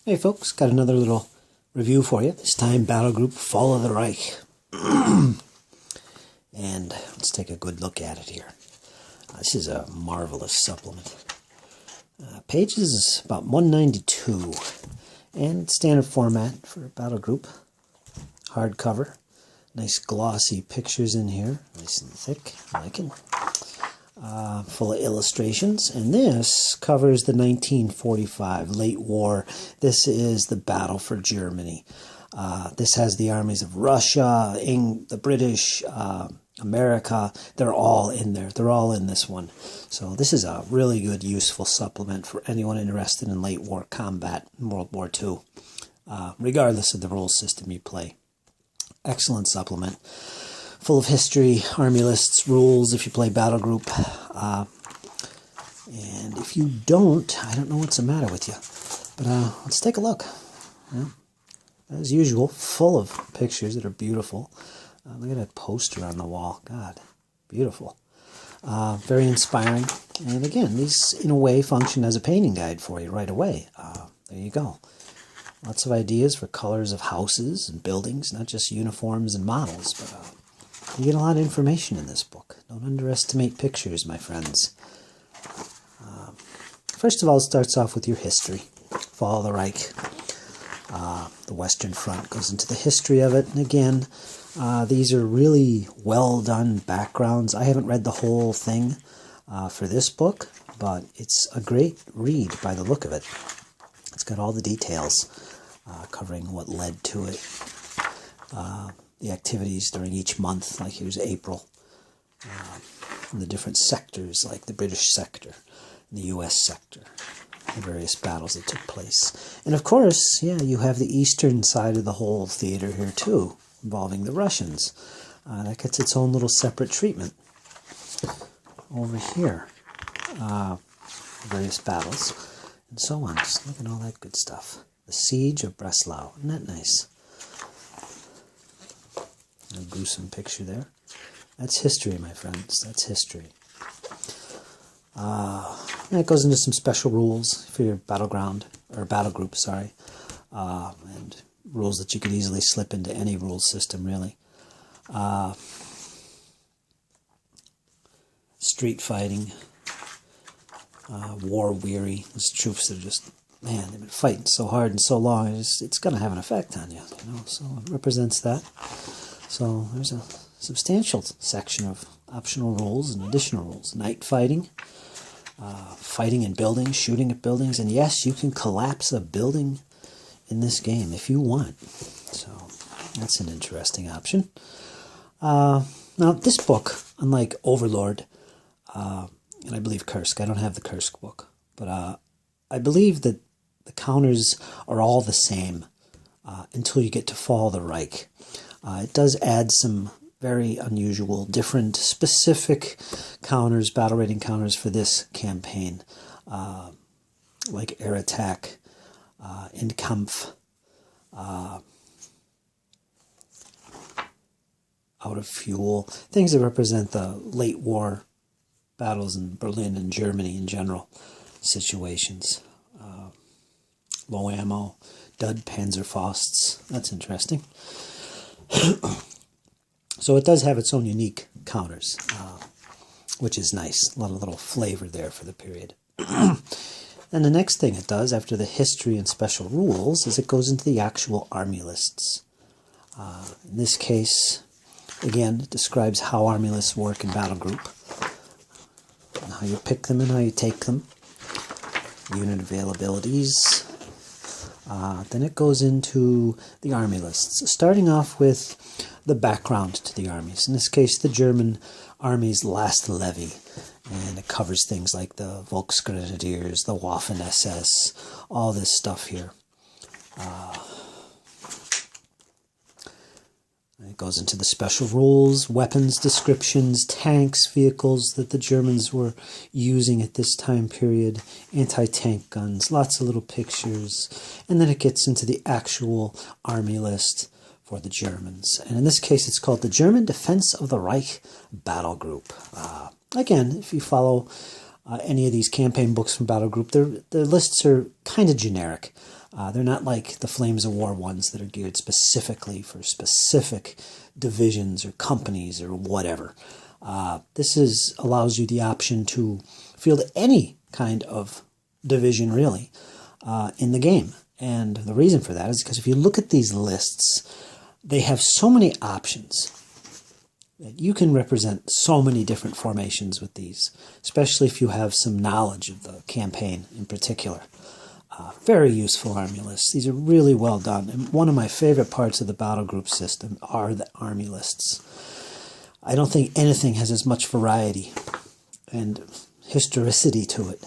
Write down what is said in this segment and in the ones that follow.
Hey folks, got another little review for you. This time Battlegroup Fall of the Reich. And let's take a good look at it here. This is a marvelous supplement. Pages about 192. And standard format for Battlegroup. Hardcover. Nice glossy pictures in here. Nice and thick. I like it. Full of illustrations, and this covers the 1945 late war. This is the battle for Germany. This has the armies of Russia, the British, America. They're all in there. They're all in this one. So this is a really good, useful supplement for anyone interested in late war combat in World War II, regardless of the rule system you play. Excellent supplement. Full of history, army lists, rules if you play Battlegroup. And if you don't, I don't know what's the matter with you. But let's take a look. Yeah. As usual, full of pictures that are beautiful. Look at that poster on the wall. God, beautiful. Very inspiring. And again, these in a way function as a painting guide for you right away. There you go. Lots of ideas for colors of houses and buildings, not just uniforms and models, but you get a lot of information in this book. Don't underestimate pictures, my friends. First of all, it starts off with your history. Fall of the Reich. The Western Front goes into the history of it. And again, these are really well done backgrounds. I haven't read the whole thing for this book, but it's a great read by the look of it. It's got all the details covering what led to it. The activities during each month, like here's April, and the different sectors, like the British sector, and the U.S. sector, the various battles that took place. And of course, yeah, you have the eastern side of the whole theater here too, involving the Russians. That gets its own little separate treatment. Over here, various battles, and so on. Just look at all that good stuff. The Siege of Breslau, isn't that nice? A gruesome picture there. That's history, my friends. That's history. And it goes into some special rules for your Battlegroup, sorry, and rules that you could easily slip into any rule system, really. Street fighting, war weary. Those troops that are just, man, they've been fighting so hard and so long. It's going to have an effect on you, you know. So it represents that. So there's a substantial section of optional rules and additional rules. Night fighting, fighting in buildings, shooting at buildings, and yes, you can collapse a building in this game if you want. So that's an interesting option. Now this book, unlike Overlord, and I believe Kursk, I don't have the Kursk book, but I believe that the counters are all the same until you get to Fall of the Reich. It does add some very unusual, different, specific counters, battle rating counters for this campaign, like air attack, Kampf, out of fuel, things that represent the late war battles in Berlin and Germany in general situations. Low ammo, dud Panzerfausts, that's interesting. So it does have its own unique counters, which is nice. A lot of little flavor there for the period. And the next thing it does, after the history and special rules, is it goes into the actual army lists. In this case, again, it describes how army lists work in Battlegroup, and how you pick them and how you take them, unit availabilities. Then it goes into the army lists, starting off with the background to the armies. In this case, the German army's last levy. And it covers things like the Volksgrenadiers, the Waffen-SS, all this stuff here. It goes into the special rules, weapons descriptions, tanks, vehicles that the Germans were using at this time period, anti-tank guns, lots of little pictures, and then it gets into the actual army list for the Germans. And in this case, it's called the German Defense of the Reich Battlegroup. Again, if you follow any of these campaign books from Battlegroup, their lists are kind of generic. They're not like the Flames of War ones that are geared specifically for specific divisions or companies or whatever. This allows you the option to field any kind of division, really, in the game. And the reason for that is because if you look at these lists, they have so many options that you can represent so many different formations with these, especially if you have some knowledge of the campaign in particular. Very useful army lists. These are really well done. And one of my favorite parts of the battle group system are the army lists. I don't think anything has as much variety and historicity to it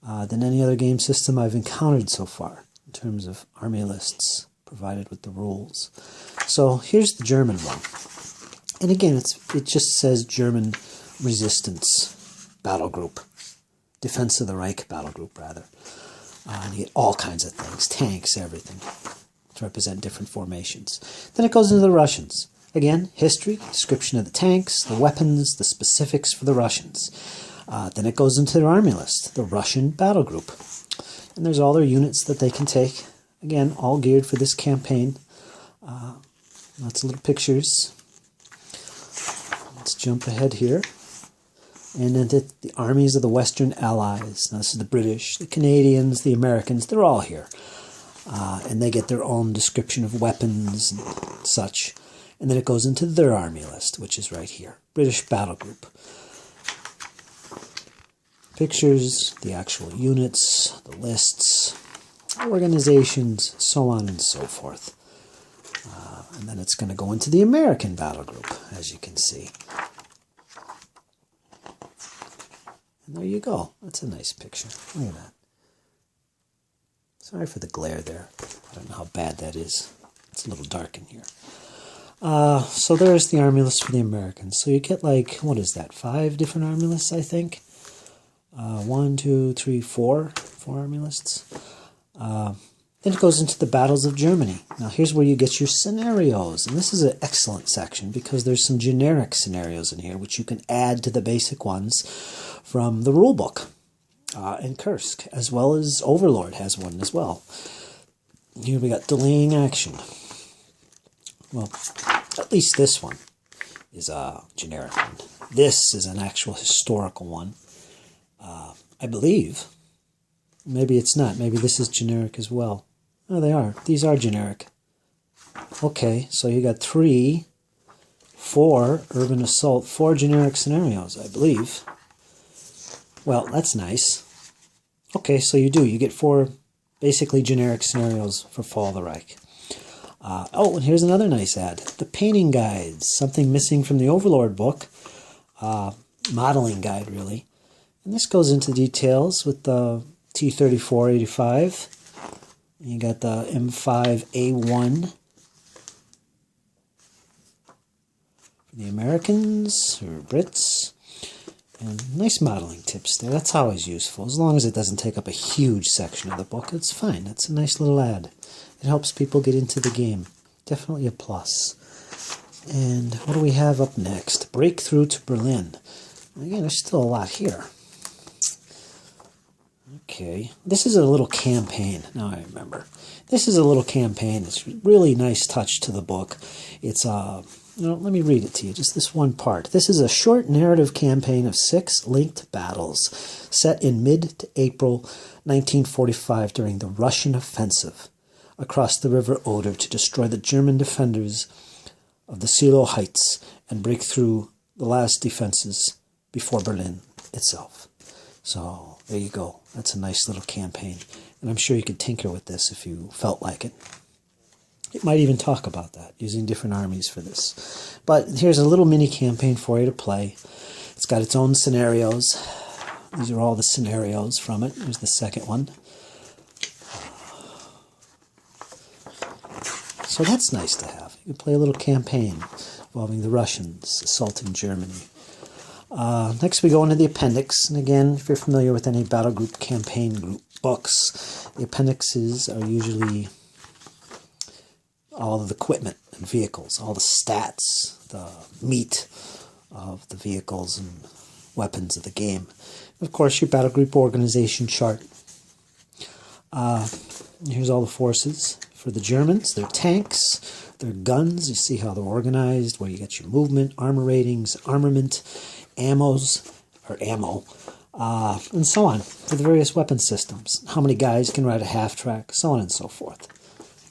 than any other game system I've encountered so far in terms of army lists provided with the rules. So here's the German one. And again, it just says German resistance battle group. Defense of the Reich battle group, rather. And you get all kinds of things, tanks, everything, to represent different formations. Then it goes into the Russians. Again, history, description of the tanks, the weapons, the specifics for the Russians. Then it goes into their army list, the Russian battle group. And there's all their units that they can take. Again, all geared for this campaign. Lots of little pictures. Let's jump ahead here. And then the armies of the Western Allies. Now, this is the British, the Canadians, the Americans. They're all here. And they get their own description of weapons and such. And then it goes into their army list, which is right here. British Battle Group. Pictures, the actual units, the lists, organizations, so on and so forth. And then it's going to go into the American Battle Group, as you can see. And there you go. That's a nice picture. Look at that. Sorry for the glare there. I don't know how bad that is. It's a little dark in here. So there's the army list for the Americans. So you get like, what is that, 5 different army lists, I think? 1, 2, 3, 4 army lists. Then it goes into the battles of Germany. Now here's where you get your scenarios. And this is an excellent section because there's some generic scenarios in here which you can add to the basic ones from the rule book. And Kursk, as well as Overlord has one as well. Here we got delaying action. Well, at least this one is a generic one. This is an actual historical one. I believe. Maybe it's not. Maybe this is generic as well. Oh, they are. These are generic. Okay, so you got 3, 4 urban assault, 4 generic scenarios, I believe. Well, that's nice. Okay, so you do. You get 4 basically generic scenarios for Fall of the Reich. Oh, and here's another nice ad. The painting guides. Something missing from the Overlord book. Modeling guide, really. And this goes into details with the T-34-85. You got the M5A1 for the Americans or Brits. And nice modeling tips there. That's always useful. As long as it doesn't take up a huge section of the book, it's fine. That's a nice little ad. It helps people get into the game. Definitely a plus. And what do we have up next? Breakthrough to Berlin. Again, there's still a lot here. Okay, this is a little campaign. Now I remember. This is a little campaign. It's a really nice touch to the book. It's let me read it to you, just this one part. This is a short narrative campaign of 6 linked battles set in mid to April 1945 during the Russian offensive across the River Oder to destroy the German defenders of the Seelow Heights and break through the last defenses before Berlin itself. So there you go. That's a nice little campaign. And I'm sure you could tinker with this if you felt like it. It might even talk about that, using different armies for this. But here's a little mini campaign for you to play. It's got its own scenarios. These are all the scenarios from it. Here's the second one. So that's nice to have. You can play a little campaign involving the Russians assaulting Germany. Next we go into the appendix. And again, if you're familiar with any battle group campaign group books, the appendixes are usually all of the equipment and vehicles, all the stats, the meat of the vehicles and weapons of the game. And of course, your battle group organization chart. Here's all the forces for the Germans, their tanks, their guns. You see how they're organized, where you get your movement, armor ratings, armament, ammo, and so on, for the various weapon systems. How many guys can ride a half-track, so on and so forth.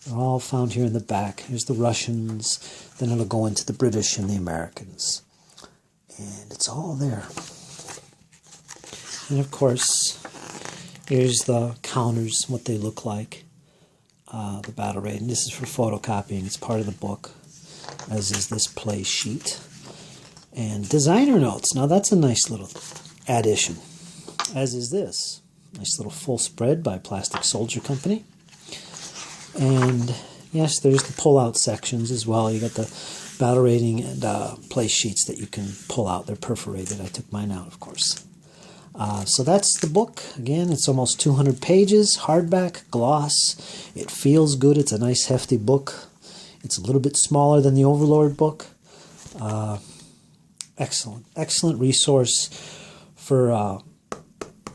They're all found here in the back. Here's the Russians, then it'll go into the British and the Americans. And it's all there. And of course, here's the counters, what they look like, the battle rating. This is for photocopying. It's part of the book, as is this play sheet. And designer notes. Now that's a nice little addition, as is this. Nice little full spread by Plastic Soldier Company. And yes, there's the pull-out sections as well. You got the battle rating and play sheets that you can pull out. They're perforated. I took mine out, of course. So that's the book. Again, it's almost 200 pages, hardback, gloss. It feels good. It's a nice, hefty book. It's a little bit smaller than the Overlord book. Excellent resource for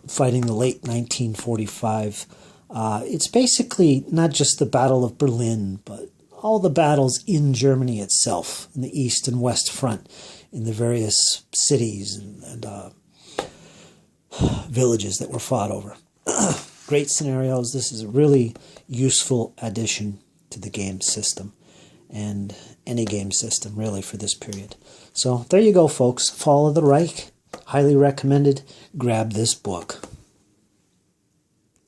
fighting the late 1945. It's basically not just the Battle of Berlin, but all the battles in Germany itself, in the East and West Front, in the various cities and villages that were fought over. Great scenarios. This is a really useful addition to the game system, and any game system really for this period. So there you go, folks. Fall of the Reich. Highly recommended. Grab this book.